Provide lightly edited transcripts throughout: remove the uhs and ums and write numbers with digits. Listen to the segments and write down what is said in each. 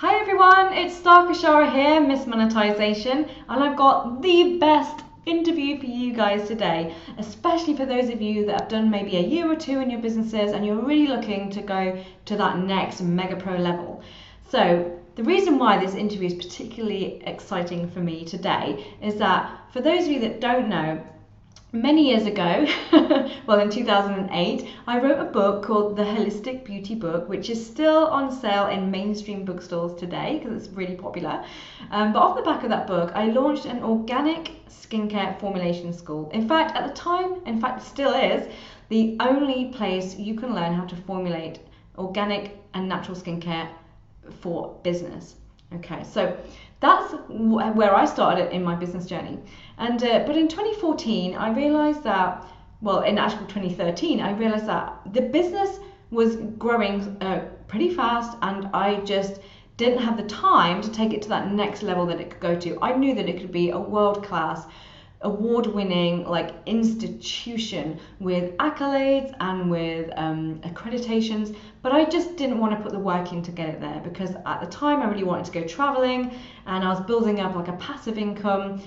Hi everyone, it's Khechara here, Miss Monetization, and I've got the best interview for you guys today, especially for those of you that have done maybe a year or two in your businesses and you're really looking to go to that next mega pro level. So the reason why this interview is particularly exciting for me today is that for those of you that don't know, many years ago, well in 2008, I wrote a book called The Holistic Beauty Book, which is still on sale in mainstream bookstores today because it's really popular. But off the back of that book, I launched an organic skincare formulation school. In fact, at the time, it still is, the only place you can learn how to formulate organic and natural skincare for business. Okay, so that's where I started in my business journey. And but in 2014, I realized that, well, in actual 2013, I realized that the business was growing pretty fast, and I just didn't have the time to take it to that next level that it could go to. I knew that it could be a world-class, award-winning like institution with accolades and with accreditations, but I just didn't want to put the work in to get it there because at the time I really wanted to go traveling and I was building up like a passive income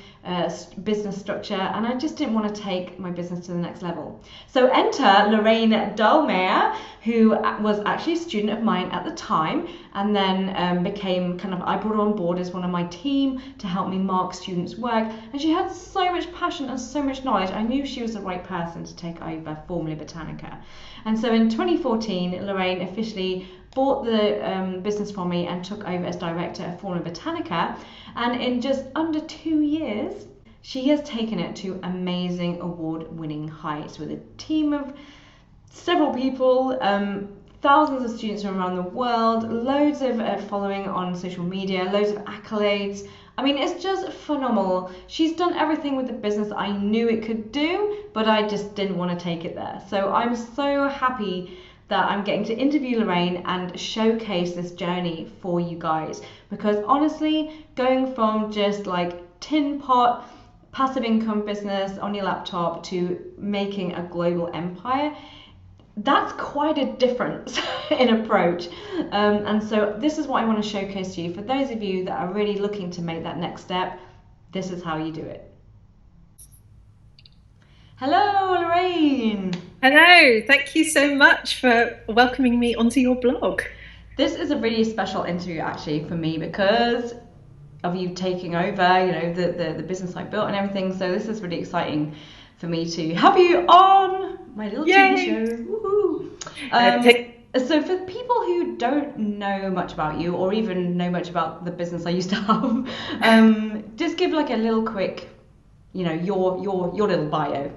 business structure, and I just didn't want to take my business to the next level. So enter Lorraine Dallmeier, who was actually a student of mine at the time, and then became I brought her on board as one of my team to help me mark students' work, and she had so much passion and so much knowledge. I knew she was the right person to take over Formula Botanica. And so in 2014, Lorraine officially bought the business from me and took over as Director of Formula Botanica, and in just under 2 years she has taken it to amazing award-winning heights with a team of several people, thousands of students from around the world, loads of following on social media, loads of accolades. I mean, it's just phenomenal. She's done everything with the business I knew it could do, but I just didn't want to take it there. So I'm so happy that I'm getting to interview Lorraine and showcase this journey for you guys, because honestly, going from just like tin pot passive income business on your laptop to making a global empire, that's quite a difference in approach, and so this is what I want to showcase to you. For those of you that are really looking to make that next step, this is how you do it. Hello, Lorraine. Hello, thank you so much for welcoming me onto your blog. This is a really special interview actually for me because of you taking over, the business I built and everything. So this is really exciting for me to have you on my little TV show. Woohoo! So for people who don't know much about you or even know much about the business I used to have, just give like a little quick, your little bio.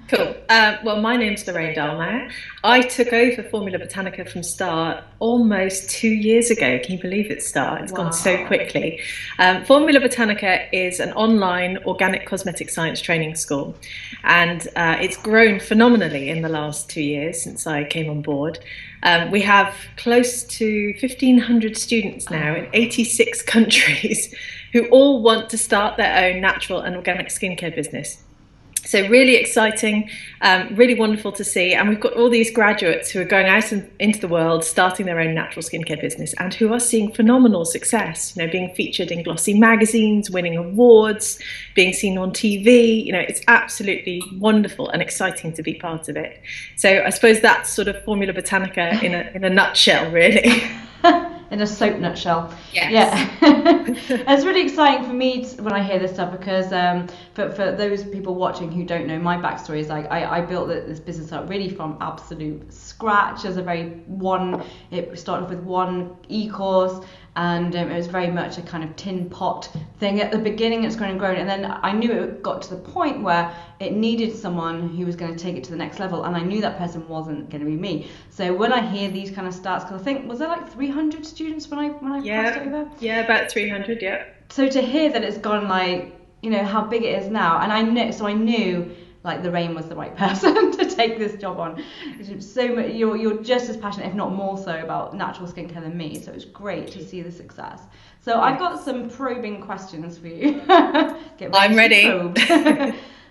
Cool. Well, my name's Lorraine Dallmeier. I took over Formula Botanica from start almost 2 years ago. Can you believe it's start? It's gone so quickly. Formula Botanica is an online organic cosmetic science training school, and it's grown phenomenally in the last 2 years since I came on board. We have close to 1,500 students now in 86 countries who all want to start their own natural and organic skincare business. So really exciting, really wonderful to see. And we've got all these graduates who are going out into the world, starting their own natural skincare business, and who are seeing phenomenal success, being featured in glossy magazines, winning awards, being seen on TV. It's absolutely wonderful and exciting to be part of it. So I suppose that's sort of Formula Botanica in a nutshell, really. In a soap nutshell. Yes. Yeah. It's really exciting for me when I hear this stuff because for those people watching who don't know, my backstory is like I built this business up really from absolute scratch. As it started with one e-course, and it was very much a kind of tin pot thing at the beginning. It's grown and grown, and then I knew it got to the point where it needed someone who was going to take it to the next level, and I knew that person wasn't going to be me. So when I hear these kind of stats, because I think was there like 300 students when I passed over? Yeah, about 300. Yeah. So to hear that it's gone like how big it is now, and I knew like Lorraine was the right person to take this job on. So you're just as passionate, if not more so, about natural skincare than me. So it's great to see the success. So I've got some probing questions for you. I'm ready.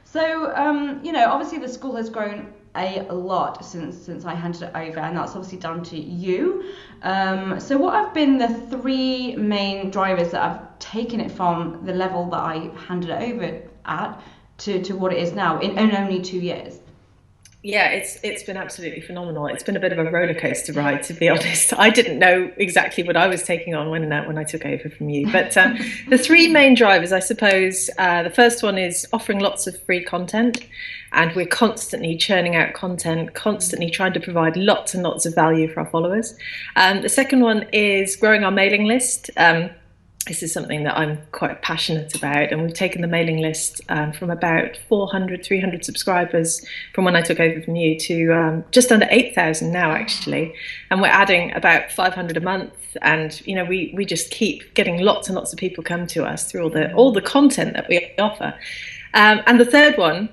So obviously the school has grown a lot since I handed it over, and that's obviously down to you. So what have been the three main drivers that have taken it from the level that I handed it over at to what it is now in only 2 years? Yeah, it's been absolutely phenomenal. It's been a bit of a roller coaster ride, to be honest. I didn't know exactly what I was taking on when I took over from you. But the three main drivers, I suppose, the first one is offering lots of free content, and we're constantly churning out content, constantly trying to provide lots and lots of value for our followers. The second one is growing our mailing list. This is something that I'm quite passionate about, and we've taken the mailing list from about 400, 300 subscribers from when I took over from you to just under 8,000 now, actually. And we're adding about 500 a month, and we just keep getting lots and lots of people come to us through all the content that we offer. And the third one,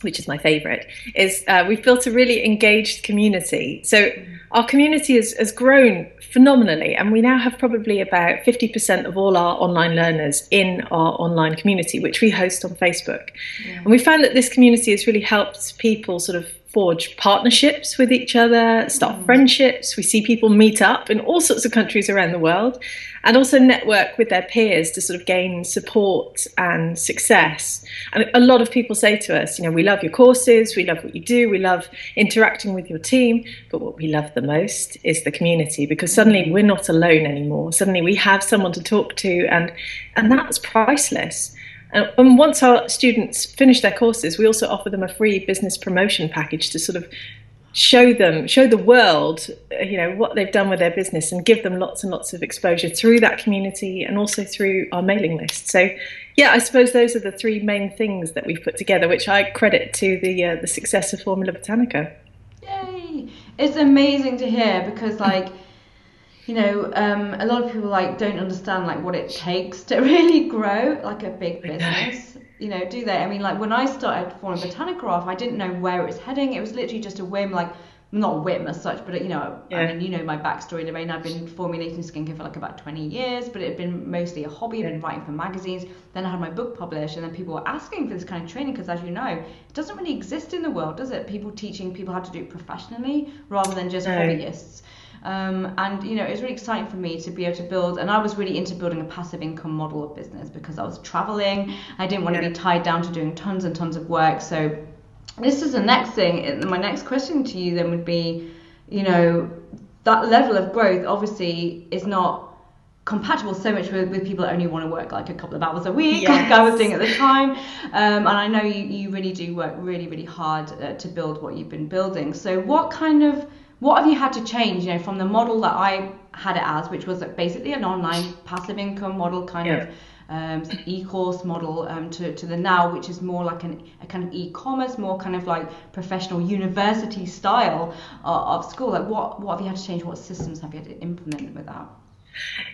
which is my favorite, is we've built a really engaged community. So our community has grown phenomenally, and we now have probably about 50% of all our online learners in our online community, which we host on Facebook. Yeah. And we found that this community has really helped people sort of forge partnerships with each other, start friendships. We see people meet up in all sorts of countries around the world, and also network with their peers to sort of gain support and success. And a lot of people say to us, we love your courses, we love what you do, we love interacting with your team, but what we love the most is the community, because suddenly we're not alone anymore. Suddenly we have someone to talk to, and that's priceless. And once our students finish their courses, we also offer them a free business promotion package to sort of show the world, what they've done with their business, and give them lots and lots of exposure through that community and also through our mailing list. So, yeah, I suppose those are the three main things that we've put together, which I credit to the success of Formula Botanica. Yay! It's amazing to hear, because a lot of people don't understand what it takes to really grow a big business. Do they? I mean, when I started Formula Botanica off, I didn't know where it was heading. It was literally just a whim, not a whim as such, but I mean, my backstory, Lorraine. I've been formulating skincare for about 20 years, but it had been mostly a hobby. I've been writing for magazines. Then I had my book published, and then people were asking for this kind of training, because as you know, it doesn't really exist in the world, does it? People teaching people how to do it professionally rather than just hobbyists. And it was really exciting for me to be able to build, and I was really into building a passive income model of business, because I was traveling. I didn't want to be tied down to doing tons and tons of work. So this is the next thing. My next question to you then would be, that level of growth obviously is not compatible so much with people that only want to work a couple of hours a week, like I was doing at the time. And I know you really do work really, really hard to build what you've been building. So what have you had to change, from the model that I had it as, which was basically an online passive income model, kind of e-course model, to the now, which is more like a kind of e-commerce, more kind of professional university style of school? What have you had to change? What systems have you had to implement with that?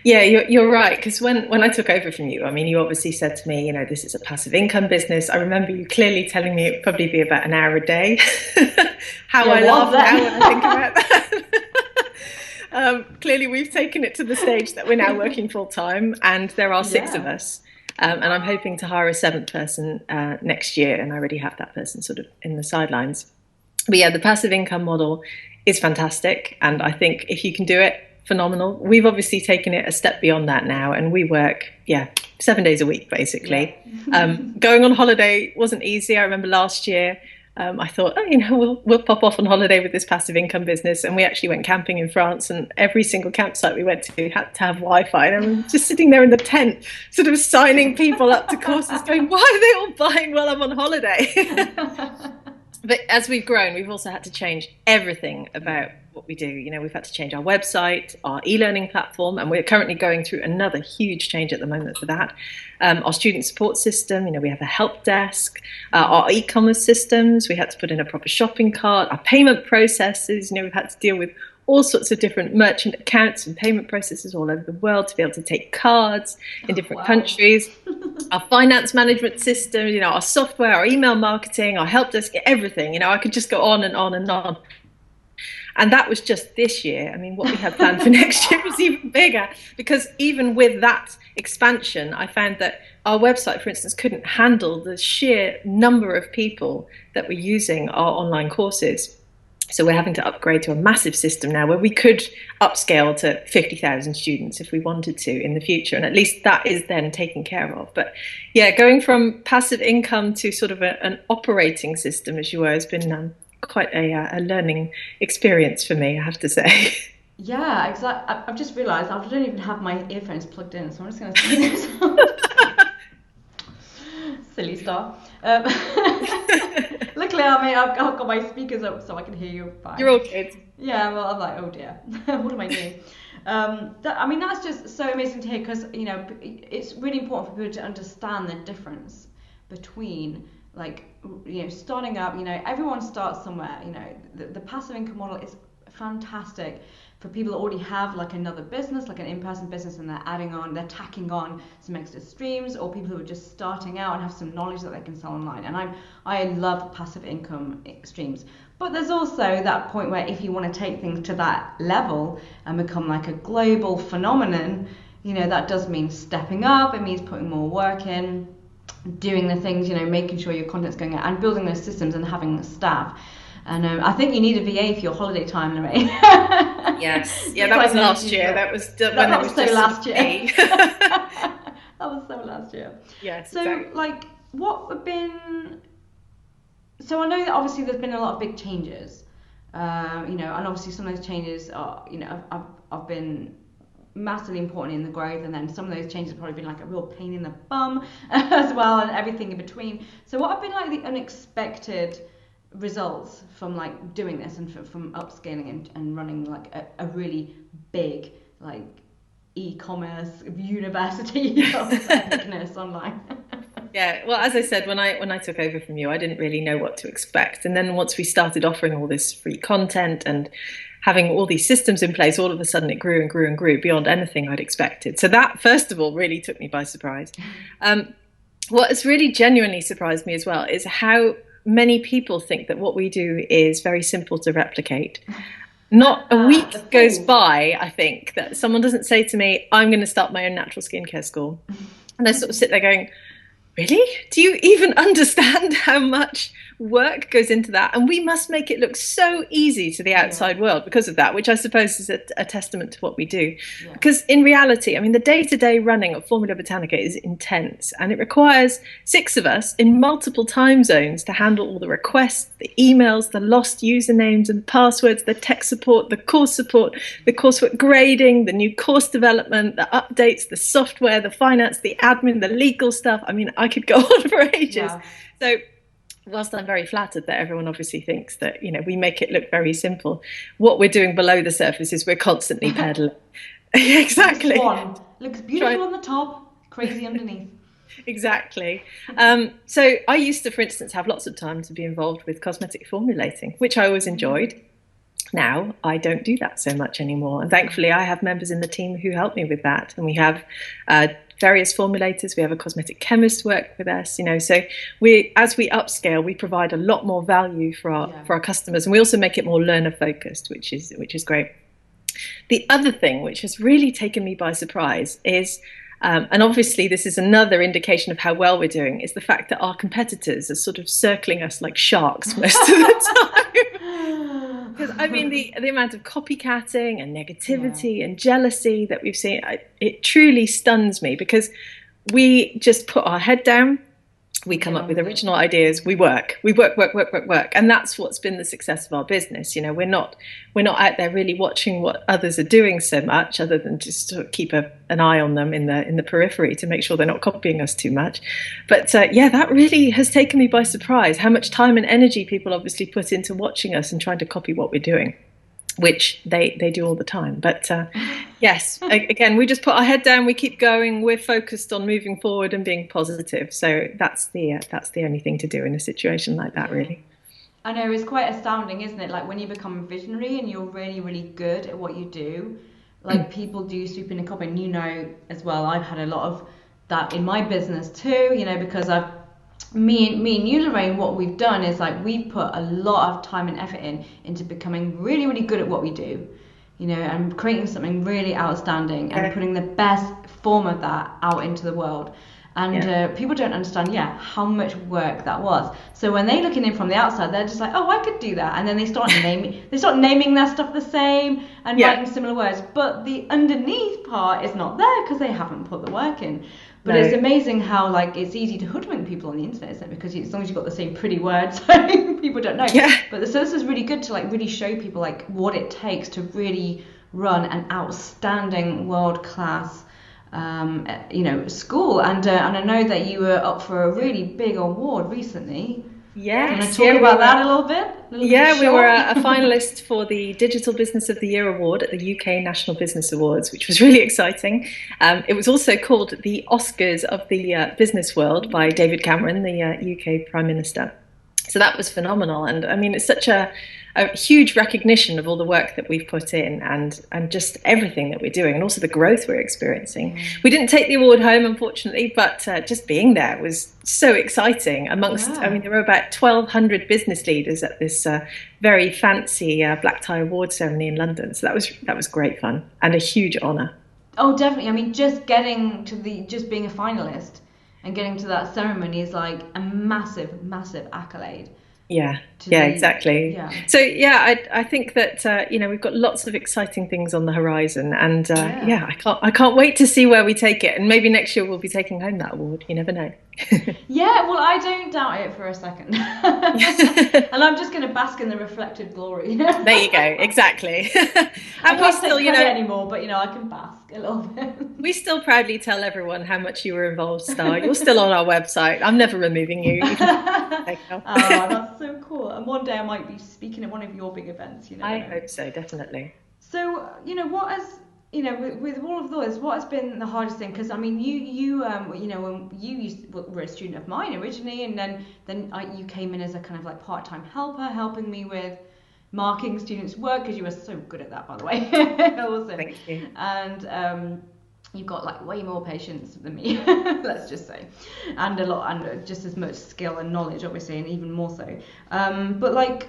Yeah, you're right, because when I took over from you, I mean, you obviously said to me, this is a passive income business. I remember you clearly telling me it'd probably be about an hour a day. I laugh now when I think about that. Clearly, we've taken it to the stage that we're now working full time, and there are 6 of us. And I'm hoping to hire a 7th person next year, and I already have that person sort of in the sidelines. But yeah, the passive income model is fantastic, and I think if you can do it, phenomenal. We've obviously taken it a step beyond that now, and we work 7 days a week basically. Going on holiday wasn't easy. I remember last year I thought, we'll pop off on holiday with this passive income business, and we actually went camping in France, and every single campsite we went to had to have Wi-Fi, and I'm just sitting there in the tent sort of signing people up to courses, going, why are they all buying while I'm on holiday? But as we've grown, we've also had to change everything about what we do. We've had to change our website, our e-learning platform, and we're currently going through another huge change at the moment for that. Our student support system, we have a help desk, our e-commerce systems, we had to put in a proper shopping cart, our payment processes, we've had to deal with all sorts of different merchant accounts and payment processes all over the world to be able to take cards in different countries. Our finance management system, our software, our email marketing, our help desk, everything. I could just go on and on and on. And that was just this year. I mean, what we had planned for next year was even bigger, because even with that expansion, I found that our website, for instance, couldn't handle the sheer number of people that were using our online courses. So we're having to upgrade to a massive system now where we could upscale to 50,000 students if we wanted to in the future. And at least that is then taken care of. But yeah, going from passive income to sort of an operating system, as you were, has been quite a learning experience for me, I have to say. Yeah, exactly. I've just realised I don't even have my earphones plugged in, so I'm just going to say this. Silly star. Luckily, I've got my speakers up so I can hear you fine. You're all good. Yeah, well, I'm like, oh dear, what am I doing? That's just so amazing to hear, because it's really important for people to understand the difference between starting up. Everyone starts somewhere. The passive income model is fantastic for people that already have like another business, like an in-person business, and they're tacking on some extra streams, or people who are just starting out and have some knowledge that they can sell online. And I love passive income streams. But there's also that point where if you want to take things to that level and become like a global phenomenon, that does mean stepping up. It means putting more work in, doing the things, making sure your content's going out and building those systems and having staff. And I think you need a VA for your holiday time, Lorraine. Yes. Yeah, that was last year. That was when it was so last year. That was so last year. Yes. So, exactly. what have been? So I know that obviously there's been a lot of big changes, and obviously some of those changes are, have been massively important in the growth, and then some of those changes have probably been like a real pain in the bum as well, and everything in between. So what have been like the unexpected results from like doing this and from upscaling and running like a really big like e-commerce university of ethicness online? Yeah, well, as I said, when I took over from you, I didn't really know what to expect. And then once we started offering all this free content and having all these systems in place, all of a sudden it grew and grew and grew beyond anything I'd expected. So that, first of all, really took me by surprise. What has really genuinely surprised me as well is how many people think that what we do is very simple to replicate. Not a week goes by, I think, that someone doesn't say to me, I'm going to start my own natural skincare school. And I sort of sit there going, really? Do you even understand how much work goes into that? And we must make it look so easy to the outside world because of that, which I suppose is a testament to what we do. Yeah. Because in reality, I mean, the day-to-day running of Formula Botanica is intense, and it requires 6 of us in multiple time zones to handle all the requests, the emails, the lost usernames and passwords, the tech support, the coursework grading, the new course development, the updates, the software, the finance, the admin, the legal stuff. I mean, I could go on for ages. Yeah. So whilst I'm very flattered that everyone obviously thinks that, we make it look very simple, what we're doing below the surface is we're constantly pedaling. Exactly. Looks beautiful on the top, crazy underneath. Exactly. So I used to, for instance, have lots of time to be involved with cosmetic formulating, which I always enjoyed. Now I don't do that so much anymore. And thankfully I have members in the team who help me with that. And we have various formulators. We have a cosmetic chemist work with us, so as we upscale, we provide a lot more value for our customers, and we also make it more learner focused, which is great. The other thing which has really taken me by surprise is, and obviously this is another indication of how well we're doing, is the fact that our competitors are sort of circling us like sharks most of the time. Because I mean, the amount of copycatting and negativity and jealousy that we've seen, it truly stuns me, because we just put our head down, we come up with original ideas, we work, and that's what's been the success of our business. We're not out there really watching what others are doing so much, other than just to keep an eye on them in the periphery to make sure they're not copying us too much. But that really has taken me by surprise, how much time and energy people obviously put into watching us and trying to copy what we're doing, which they do all the time. But yes, again, we just put our head down, we keep going, we're focused on moving forward and being positive. So that's the only thing to do in a situation like that, really. I know, it's quite astounding, isn't it? Like when you become visionary and you're really, really good at what you do, like people do swoop in and copy. And as well, I've had a lot of that in my business too, because I've me and you, Lorraine, what we've done is like we've put a lot of time and effort into becoming really, really good at what we do, and creating something really outstanding and putting the best form of that out into the world. And people don't understand, how much work that was. So when they're looking in from the outside, they're just like, oh, I could do that. And then they start naming their stuff the same and writing similar words. But the underneath part is not there because they haven't put the work in. But it's amazing how it's easy to hoodwink people on the internet, isn't it? Because as long as you've got the same pretty words, people don't know. Yeah. But so this is really good to really show people what it takes to really run an outstanding world-class school, and I know that you were up for a really big award recently. Yes. Can I talk about that a little bit? We were a finalist for the Digital Business of the Year award at the UK National Business Awards, which was really exciting. It was also called the Oscars of the business world by David Cameron, the UK Prime Minister. So that was phenomenal, and I mean, it's such a huge recognition of all the work that we've put in and just everything that we're doing, and also the growth we're experiencing. We didn't take the award home, unfortunately, but just being there was so exciting. Amongst, I mean, there were about 1,200 business leaders at this very fancy black tie award ceremony in London. So that was great fun and a huge honour. Oh, definitely. I mean, just getting to just being a finalist and getting to that ceremony is like a massive, massive accanade. Exactly. So I think that we've got lots of exciting things on the horizon, and I can't wait to see where we take it, and maybe next year we'll be taking home that award. You never know. Well, I don't doubt it for a second. And I'm just going to bask in the reflected glory. There you go. Exactly. And I can't still, anymore, but I can bask a little bit. We still proudly tell everyone how much you were involved, Star. You're still on our website. I'm never removing you. Oh, that's so cool. And one day I might be speaking at one of your big events. I hope so, definitely. So, what has with all of those, what has been the hardest thing? Because I mean, you when you were a student of mine originally, and then you came in as a kind of part-time helper, helping me with marking students' work, because you were so good at that, by the way. Awesome. Thank you. And you've got way more patience than me, let's just say, and just as much skill and knowledge, obviously, and even more so. But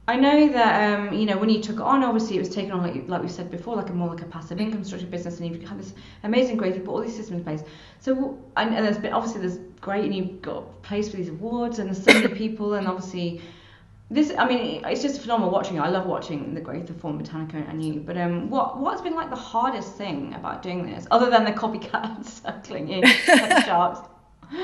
I know that when you took it on, obviously it was taken on like we said before, more like a passive income structured business, and you've had this amazing growth, you've put all these systems in place. So and there's great, and you've got placed for these awards, and there's so many people, and obviously it's just phenomenal watching it. I love watching the growth of Formula Botanica and you. But what's been the hardest thing about doing this, other than the copycats circling in like sharks?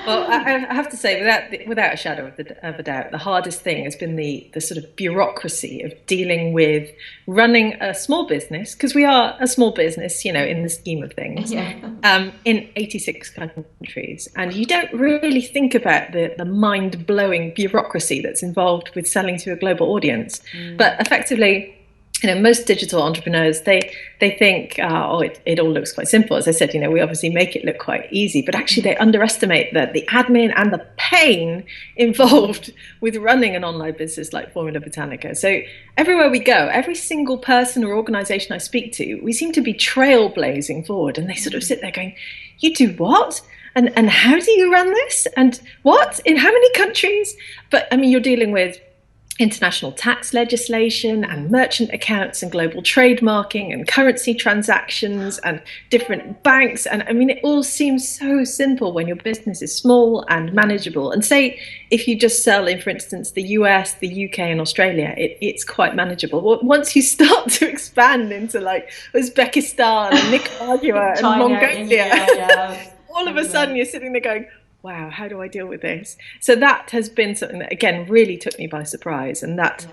Well, I have to say, without a shadow of a doubt, the hardest thing has been the sort of bureaucracy of dealing with running a small business, because we are a small business, in the scheme of things, in 86 countries. And you don't really think about the mind-blowing bureaucracy that's involved with selling to a global audience. But effectively, most digital entrepreneurs, they think, it all looks quite simple. As I said, we obviously make it look quite easy, but actually they underestimate the admin and the pain involved with running an online business like Formula Botanica. So everywhere we go, every single person or organization I speak to, we seem to be trailblazing forward, and they sort of sit there going, you do what? And how do you run this? And what? In how many countries? But I mean, you're dealing with international tax legislation and merchant accounts and global trademarking and currency transactions and different banks. And I mean, it all seems so simple when your business is small and manageable. And say if you just sell in, for instance, the US, the UK and Australia, it's quite manageable. Once you start to expand into Uzbekistan and Nicaragua and Mongolia, India, all of a sudden you're sitting there going, wow, how do I deal with this? So that has been something that, again, really took me by surprise. And that,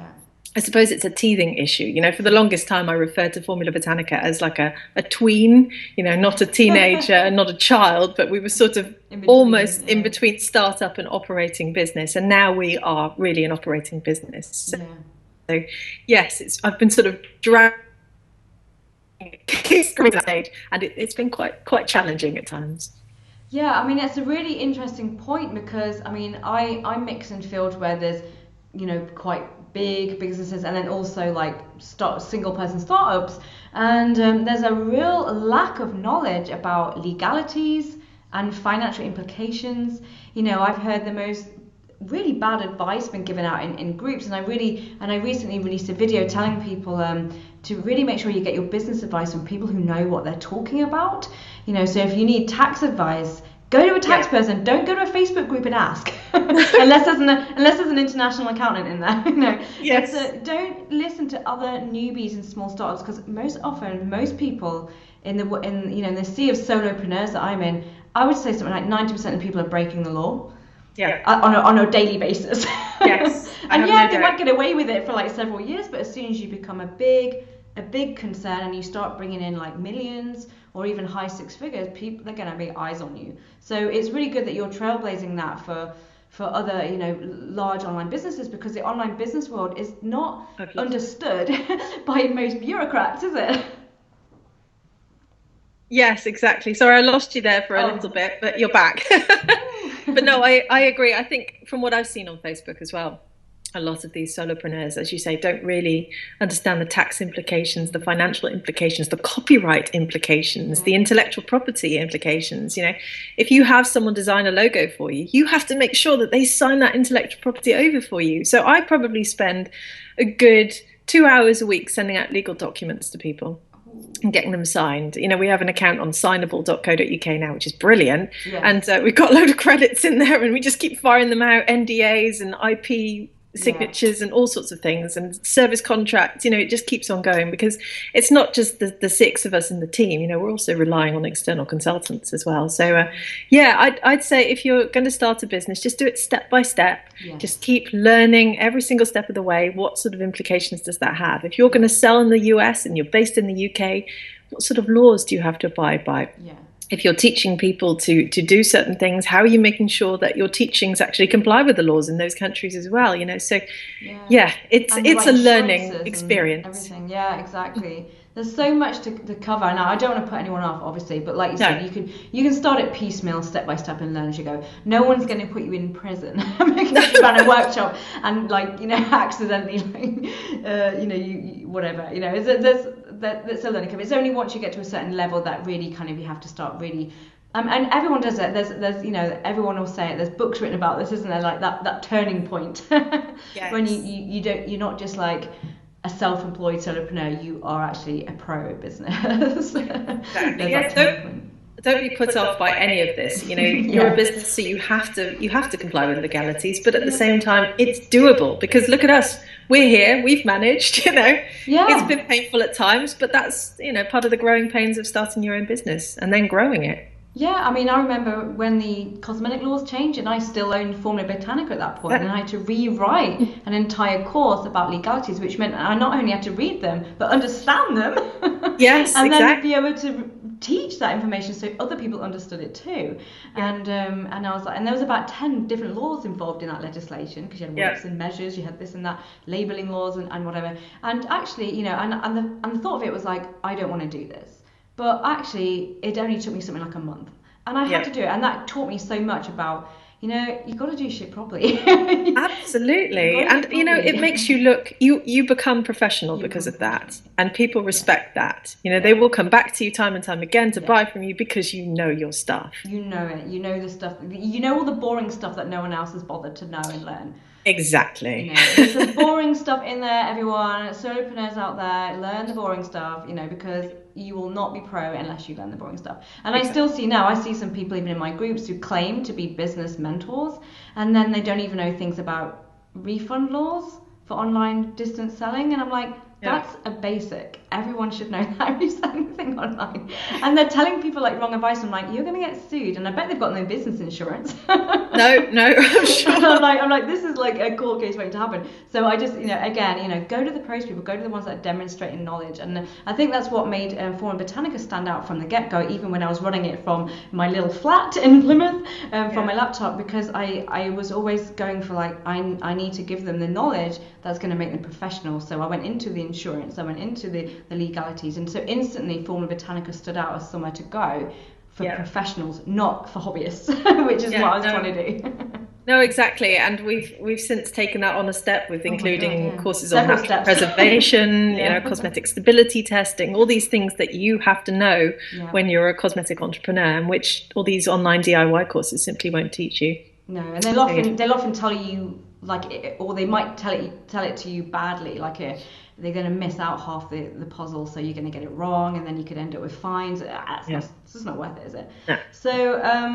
I suppose it's a teething issue. For the longest time, I referred to Formula Botanica as like a tween, not a teenager, not a child, but we were sort of almost in between startup and operating business. And now we are really an operating business. So yes, I've been sort of dragged that stage, and it's been quite challenging at times. Yeah, I mean, it's a really interesting point, because I mean, I mix in fields where there's, quite big businesses, and then also single person startups, and there's a real lack of knowledge about legalities and financial implications. You know, I've heard the most really bad advice been given out in groups, and I recently released a video telling people to really make sure you get your business advice from people who know what they're talking about. You know, so if you need tax advice, go to a tax person. Don't go to a Facebook group and ask, unless there's an international accountant in there. You know, yes. Don't listen to other newbies and small startups, because most people in the sea of solopreneurs that I'm in, I would say something like 90% of people are breaking the law. Yeah. On a daily basis. Yes. And they might get away with it for like several years, but as soon as you become a big concern and you start bringing in like millions or even high six figures, people, they're going to be eyes on you. So it's really good that you're trailblazing that for other, you know, large online businesses, because the online business world is not understood by most bureaucrats, is it? Yes, exactly. Sorry, I lost you there for a little bit, but you're back. But no, I agree. I think from what I've seen on Facebook as well, a lot of these solopreneurs, as you say, don't really understand the tax implications, the financial implications, the copyright implications, the intellectual property implications. You know, if you have someone design a logo for you, you have to make sure that they sign that intellectual property over for you. So I probably spend a good 2 hours a week sending out legal documents to people and getting them signed. You know, we have an account on signable.co.uk now, which is brilliant. Yes. And we've got a load of credits in there, and we just keep firing them out, NDAs and IP signatures and all sorts of things, and service contracts. You know, it just keeps on going, because it's not just the six of us in the team. You know, we're also relying on external consultants as well. So I'd say if you're going to start a business, just do it step by step. Just keep learning every single step of the way. What sort of implications does that have? If you're going to sell in the US and you're based in the UK, what sort of laws do you have to abide by? If you're teaching people to do certain things, how are you making sure that your teachings actually comply with the laws in those countries as well? You know, so it's a learning experience. Everything, exactly. There's so much to cover. Now, I don't want to put anyone off, obviously, but like you said, you can start it piecemeal, step by step, and learn as you go. No one's going to put you in prison because you run a workshop and, like, you know, accidentally, whatever. You know, that's a learning curve. It's only once you get to a certain level that really kind of you have to start really. And everyone does it. There's you know, everyone will say it. There's books written about this, isn't there? Like that turning point when you're not just like a self-employed solopreneur, you are actually a pro business. Exactly. Don't be put off by any of this. You know, you're a business, so you have to comply with legalities, but at the same time, it's doable, because look at us. We're here, we've managed, you know. It's been painful at times, but that's, you know, part of the growing pains of starting your own business and then growing it. Yeah, I mean, I remember when the cosmetic laws changed, and I still owned Formula Botanica at that point, and I had to rewrite an entire course about legalities, which meant I not only had to read them, but understand them. Yes, and then be able to teach that information so other people understood it too. And I was like, and there was about 10 different laws involved in that legislation, because you had weights and measures, you had this and that, labeling laws and whatever. And actually, you know, and the thought of it was like, I don't want to do this. But actually, it only took me something like a month. And I had to do it. And that taught me so much about, you know, you got to do shit properly. Absolutely. And, you know, it makes you look, you become professional because of that. And people respect that. You know, they will come back to you time and time again to buy from you because you know your stuff. You know it. You know the stuff. You know all the boring stuff that no one else has bothered to know and learn. Exactly. You know, there's some boring stuff in there, everyone. Solopreneurs out there, learn the boring stuff, you know, because you will not be pro unless you learn the boring stuff. And I still see now, I see some people even in my groups who claim to be business mentors, and then they don't even know things about refund laws for online distance selling. And I'm like, that's a basic. Everyone should know that if you sell anything online. And they're telling people like wrong advice. I'm like, you're going to get sued. And I bet they've got no business insurance. No, I'm sure. I'm like, this is like a court case waiting to happen. So I just, you know, again, you know, go to the pros people, go to the ones that are demonstrating knowledge. And I think that's what made Formula Botanica stand out from the get-go, even when I was running it from my little flat in Plymouth, from my laptop, because I was always going for like, I need to give them the knowledge that's going to make them professional. So I went into the insurance, I went into the legalities, and so instantly Formula Botanica stood out as somewhere to go for professionals, not for hobbyists, which is what I was trying to do. No, exactly. And we've since taken that on a step with Oh my God, including yeah. courses on Several natural steps. preservation, Yeah. cosmetic stability testing, all these things that you have to know Yeah. when you're a cosmetic entrepreneur, and which all these online DIY courses simply won't teach you. No, and they'll often tell you like, or they might tell it to you badly, like they're going to miss out half the puzzle, so you're going to get it wrong, and then you could end up with fines. It's just not worth it, is it? No. So, I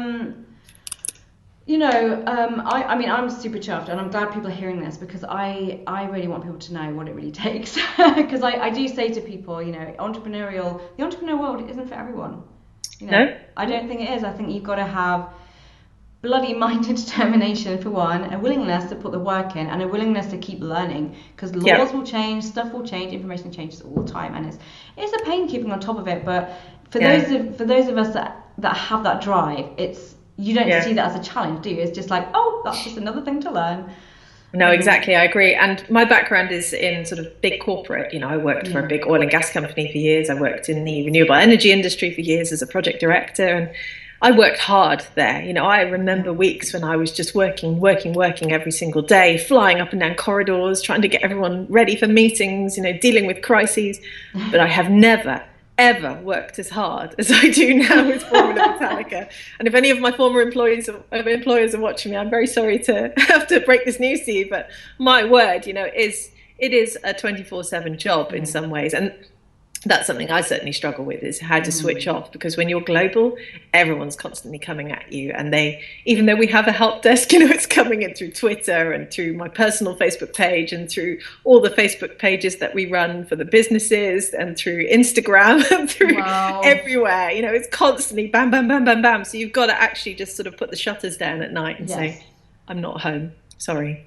mean, I'm super chuffed, and I'm glad people are hearing this, because I really want people to know what it really takes. Because I do say to people, the entrepreneurial world isn't for everyone. No? I don't think it is. I think you've got to have bloody mind and determination for one, a willingness to put the work in, and a willingness to keep learning, because laws will change, stuff will change, information changes all the time, and it's a pain keeping on top of it. But for those of us that have that drive, you don't see that as a challenge, do you? It's just like, oh, that's just another thing to learn. No, exactly. I agree. And my background is in sort of big corporate. I worked for a big oil and gas company for years. I worked in the renewable energy industry for years as a project director, and I worked hard there. I remember weeks when I was just working every single day, flying up and down corridors, trying to get everyone ready for meetings, dealing with crises. But I have never, ever worked as hard as I do now with Formula Botanica. And if any of my former employers are watching me, I'm very sorry to have to break this news to you, but my word, it is a 24/7 job in some ways. And that's something I certainly struggle with, is how to switch off, because when you're global, everyone's constantly coming at you, and even though we have a help desk, it's coming in through Twitter and through my personal Facebook page and through all the Facebook pages that we run for the businesses and through Instagram and through everywhere, it's constantly bam, bam, bam, bam, bam. So you've got to actually just sort of put the shutters down at night and say, I'm not home, sorry,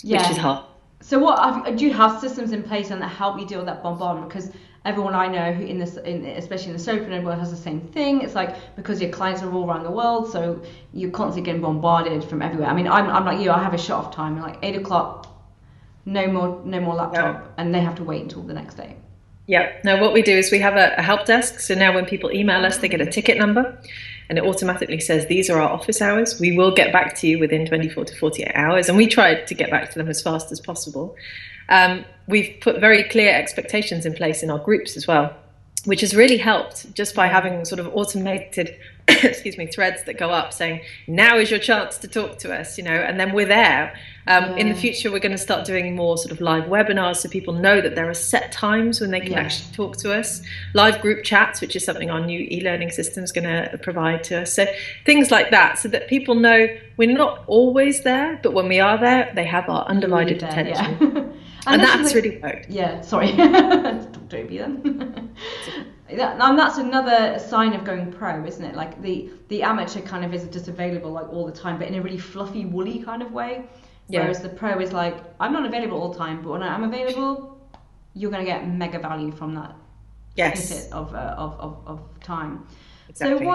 which is hard. So do you have systems in place and that help you deal with that bombardment? Because everyone I know who especially in the solopreneur world, has the same thing. It's like, because your clients are all around the world, so you're constantly getting bombarded from everywhere. I mean, I'm like you. I have a shut off time, like 8 o'clock, no more laptop, and they have to wait until the next day. Yeah. No, what we do is we have a help desk. So now when people email us, they get a ticket number, and it automatically says, these are our office hours. We will get back to you within 24 to 48 hours. And we try to get back to them as fast as possible. We've put very clear expectations in place in our groups as well, which has really helped, just by having sort of automated threads that go up saying, now is your chance to talk to us, and then we're there. In the future, we're going to start doing more sort of live webinars, so people know that there are set times when they can actually talk to us. Live group chats, which is something our new e-learning system is going to provide to us. So things like that, so that people know we're not always there, but when we are there, they have our undivided attention. And that's really worked. Yeah, sorry. Don't be then. And that's another sign of going pro, isn't it? Like the amateur kind of is just available like all the time, but in a really fluffy, woolly kind of way. Whereas the pro is like, I'm not available all the time, but when I am available, you're going to get mega value from that snippet of time. Exactly. So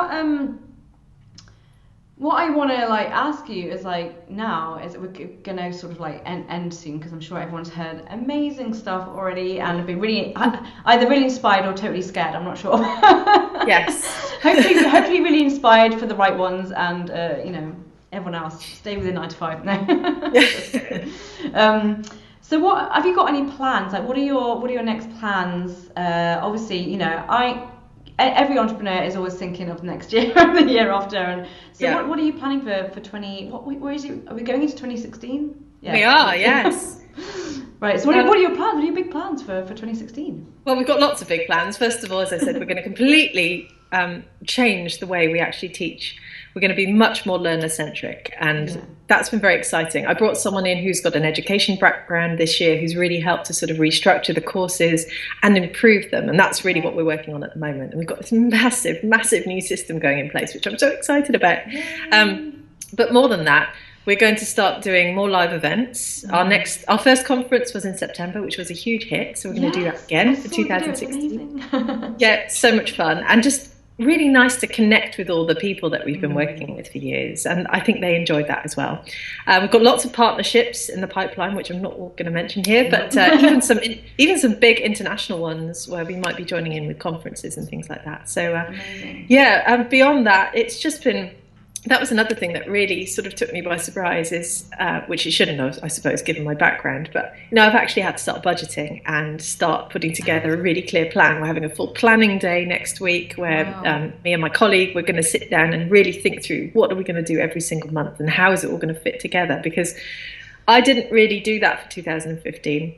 what I want to like ask you is like, now is we're gonna sort of like end soon, because I'm sure everyone's heard amazing stuff already and have been really either really inspired or totally scared. I'm not sure. Yes. hopefully really inspired for the right ones, and everyone else stay within 9 to 5. No. So what have you got any plans? Like, what are your next plans? Obviously, every entrepreneur is always thinking of next year and the year after. And so what are you planning for 20? Where is it? Are we going into 2016? Yeah. We are, yes. Right. So what are your plans? What are your big plans for 2016? Well, we've got lots of big plans. First of all, as I said, we're going to completely change the way we actually teach. We're going to be much more learner-centric, and that's been very exciting. I brought someone in who's got an education background this year, who's really helped to sort of restructure the courses and improve them, and that's really what we're working on at the moment. And we've got this massive, massive new system going in place, which I'm so excited about. But more than that, we're going to start doing more live events. Our first conference was in September, which was a huge hit, so we're going to do that again for 2016. Yeah, so much fun, and just really nice to connect with all the people that we've been working with for years, and I think they enjoyed that as well. We've got lots of partnerships in the pipeline, which I'm not going to mention here, but even some big international ones where we might be joining in with conferences and things like that. So beyond that, it's just been that was another thing that really sort of took me by surprise is, which it shouldn't have, I suppose, given my background. But I've actually had to start budgeting and start putting together a really clear plan. We're having a full planning day next week where me and my colleague, we're going to sit down and really think through what are we going to do every single month and how is it all going to fit together. Because I didn't really do that for 2015.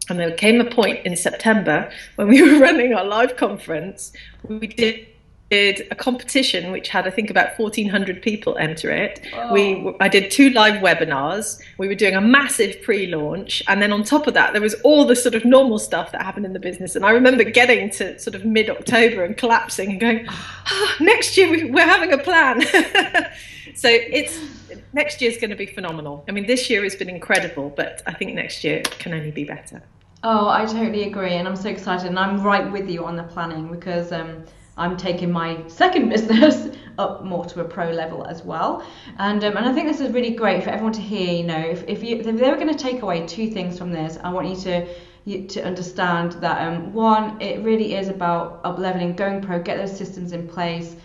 And there came a point in September when we were running our live conference. We did a competition which had, I think, about 1,400 people enter it. I did 2 live webinars. We were doing a massive pre-launch, and then on top of that there was all the sort of normal stuff that happened in the business. And I remember getting to sort of mid-October and collapsing and going, next year we're having a plan. So next year's going to be phenomenal. I mean, this year has been incredible, but I think next year can only be better. Oh, I totally agree, and I'm so excited, and I'm right with you on the planning, because I'm taking my second business up more to a pro level as well, and I think this is really great for everyone to hear. You know, if they were going to take away 2 things from this, I want you to understand that one, it really is about up leveling, going pro, get those systems in place.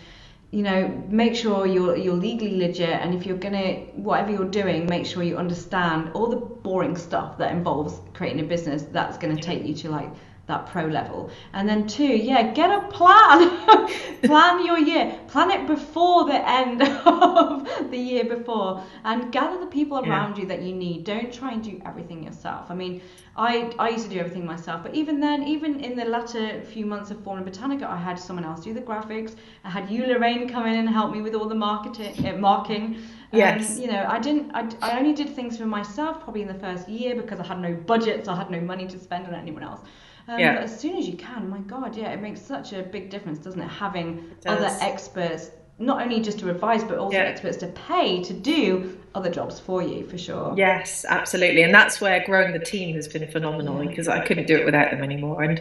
You know, make sure you're legally legit, and if you're gonna, whatever you're doing, make sure you understand all the boring stuff that involves creating a business that's going to take you to like that pro level. And then 2, get a plan. Plan your year, plan it before the end of the year before, and gather the people around you that you need. Don't try and do everything yourself. I mean, I used to do everything myself, but even then, even in the latter few months of Formula Botanica, I had someone else do the graphics. I had you, Lorraine, come in and help me with all the marking. Yes. You know, I only did things for myself probably in the first year because I had no budget, so I had no money to spend on anyone else. But as soon as you can, my God, it makes such a big difference, doesn't it? Having other experts, not only just to advise, but also experts to pay to do other jobs for you, for sure. Yes, absolutely. And that's where growing the team has been phenomenal, because I couldn't do it without them anymore. And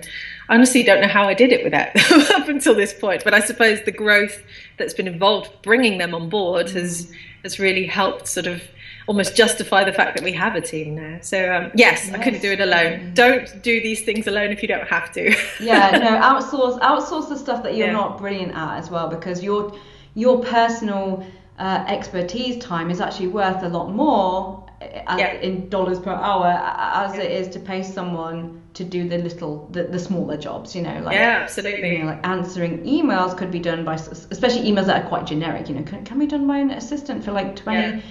I honestly don't know how I did it without them up until this point. But I suppose the growth that's been involved, bringing them on board, has really helped sort of almost justify the fact that we have a team now. So yes, I couldn't do it alone. Don't do these things alone if you don't have to. Outsource the stuff that you're not brilliant at as well, because your personal expertise time is actually worth a lot more in dollars per hour as it is to pay someone to do the smaller jobs, you know, like absolutely. You know, like answering emails could be done by, especially emails that are quite generic, you know, can be done by an assistant for like £20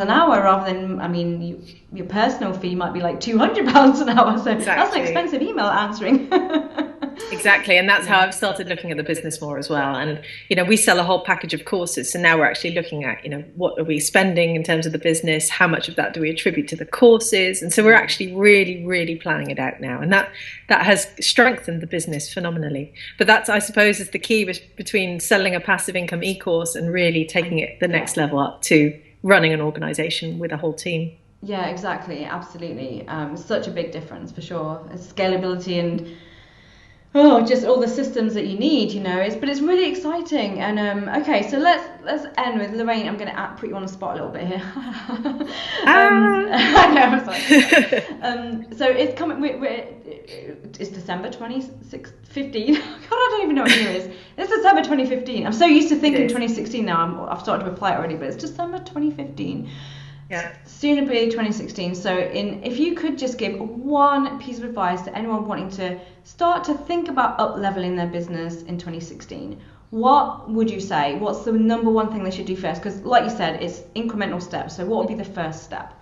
an hour, rather than, I mean, your personal fee might be like £200 an hour, so that's an expensive email answering. Exactly, and that's how I've started looking at the business more as well. And you know, we sell a whole package of courses, so now we're actually looking at, you know, what are we spending in terms of the business, how much of that do we attribute to the courses, and so we're actually really planning it out now, and that has strengthened the business phenomenally. But that's, I suppose, is the key between selling a passive income e-course and really taking it the next level up to running an organization with a whole team. Yeah, exactly, absolutely. Such a big difference for sure. Scalability and just all the systems that you need, you know. But it's really exciting. And okay, so let's end with Lorraine. I'm going to put you on the spot a little bit here. I know, I'm sorry. So it's coming. It's December 2015. God, I don't even know what year it is. It's December 2015. I'm so used to thinking 2016 now. I've started to apply it already, but it's December 2015. Yeah. Soon to be 2016. So if you could just give one piece of advice to anyone wanting to start to think about up-leveling their business in 2016, what would you say? What's the number one thing they should do first? Because like you said, it's incremental steps. So what would be the first step?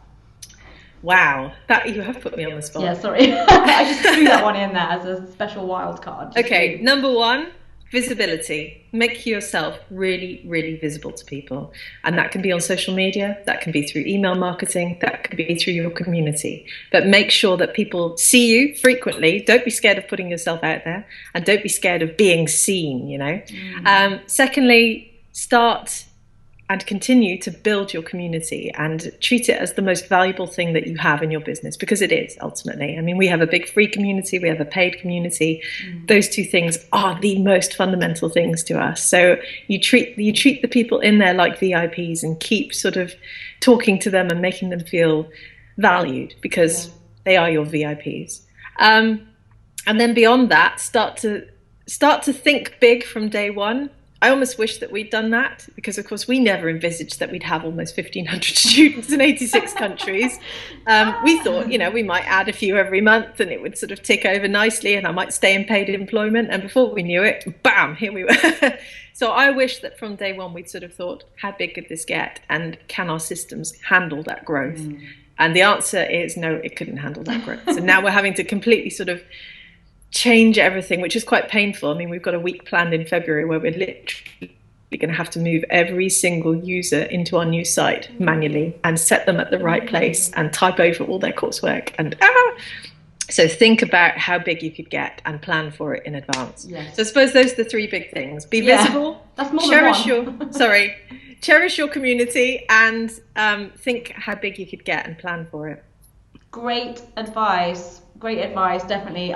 Wow, that you have put me on the spot. Yeah, sorry. I just threw that one in there as a special wild card. Okay, number one, visibility. Make yourself really visible to people, and that can be on social media, that can be through email marketing, that can be through your community, but make sure that people see you frequently. Don't be scared of putting yourself out there, and don't be scared of being seen, you know. Secondly, start and continue to build your community and treat it as the most valuable thing that you have in your business, because it is ultimately. I mean, we have a big free community, we have a paid community. Those two things are the most fundamental things to us. So you treat the people in there like VIPs and keep sort of talking to them and making them feel valued, because they are your VIPs. And then beyond that, start to think big from day one. I almost wish that we'd done that, because of course we never envisaged that we'd have almost 1,500 students in 86 countries. We thought, we might add a few every month and it would sort of tick over nicely and I might stay in paid employment. And before we knew it, bam, here we were. So I wish that from day one we'd sort of thought, how big could this get? And can our systems handle that growth? And the answer is no, it couldn't handle that growth. So now we're having to completely sort of change everything, which is quite painful. I mean, we've got a week planned in February where we're literally going to have to move every single user into our new site manually and set them at the right place and type over all their coursework. And so think about how big you could get and plan for it in advance. Yes. So I suppose those are the three big things. Be visible, that's more cherish than one. cherish your community, and think how big you could get and plan for it. Great advice, definitely.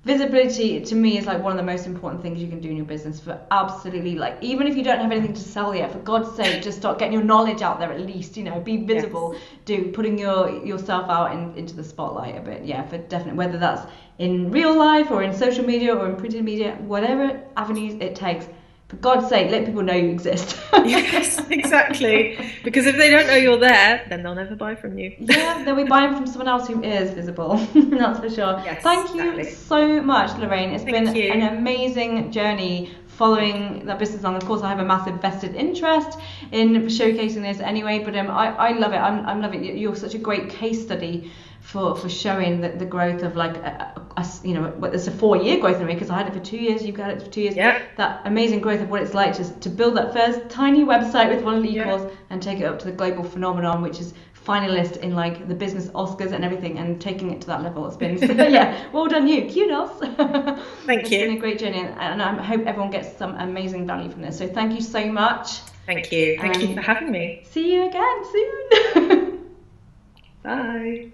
Visibility to me is like one of the most important things you can do in your business, for absolutely, like, even if you don't have anything to sell yet, for God's sake, just start getting your knowledge out there at least, be visible. Yes. Putting yourself out into the spotlight a bit, for definitely, whether that's in real life or in social media or in printed media, whatever avenues it takes. For God's sake, let people know you exist. Yes, exactly. Because if they don't know you're there, then they'll never buy from you. Yeah, they'll be buying from someone else who is visible. That's for sure. Yes, Thank you so much, Lorraine. It's been an amazing journey following that business on. Of course, I have a massive vested interest in showcasing this anyway, but I love it. I'm loving it. You're such a great case study for showing the growth of it's a 4-year growth anyway, because I had it for 2 years, you've got it for 2 years. Yeah. That amazing growth of what it's like to build that first tiny website with one of the equals and take it up to the global phenomenon, which is finalist in like the business Oscars and everything, and taking it to that level. It's been well done you, kudos. Thank you. It's been a great journey, and I hope everyone gets some amazing value from this. So thank you so much. Thank you for having me. See you again soon. Bye.